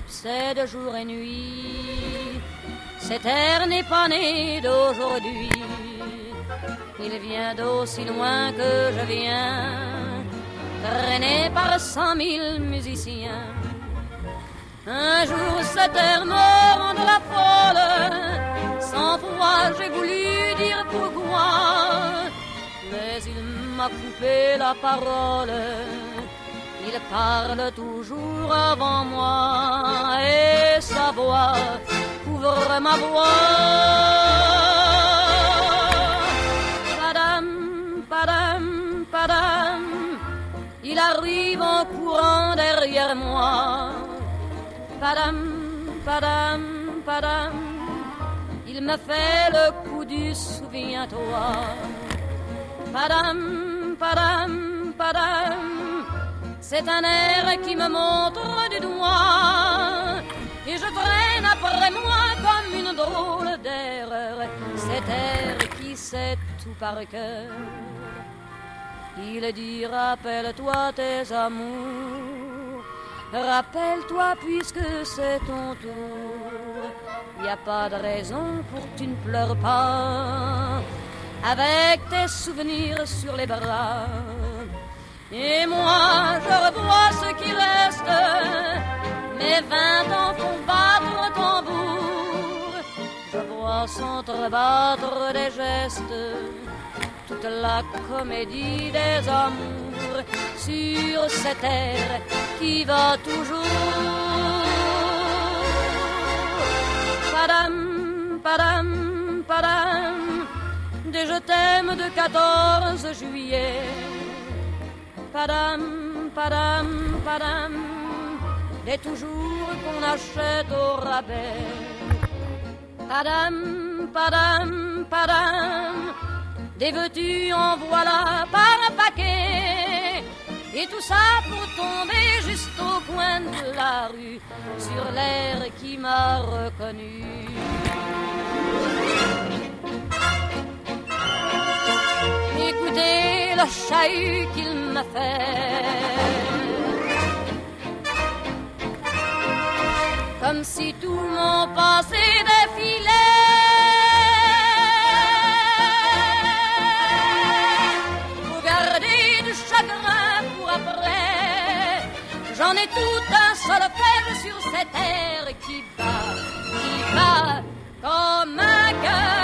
m'obsède jour et nuit. Cet air n'est pas né d'aujourd'hui, il vient d'aussi loin que je viens, traîné par 100 000 musiciens. Un jour cet air me rend la folle, 100 fois j'ai voulu dire pourquoi, mais il m'a coupé la parole. Il parle toujours avant moi et sa voix couvre ma voix. Padam, padam, padam, il arrive en courant derrière moi. Padam, padam, padam, il me fait le coup du souviens-toi. Padam, padam, padam, c'est un air qui me montre du doigt et je traîne après moi comme une drôle d'erreur. Cet air qui sait tout par cœur, il dit rappelle-toi tes amours, rappelle-toi puisque c'est ton tour. Y a pas de raison pour que tu ne pleures pas avec tes souvenirs sur les bras. Et moi je revois ce qui reste, mes 20 ans font battre tambour. Je vois s'entrebattre des gestes, toute la comédie des amours sur cette terre qui va toujours. Padam, padam, padam, des je t'aime de 14 juillet. Padam, padam, padam, des toujours qu'on achète au rabais. Padam, padam, padam, des veux-tu en voilà par un paquet. Et tout ça pour tomber juste au coin de la rue, sur l'air qui m'a reconnu. Écoutez le chahut qu'il m'a fait, comme si tout mon passé défilait. Faut garder du chagrin pour après, j'en ai tout un solfège sur cette terre qui bat comme un cœur.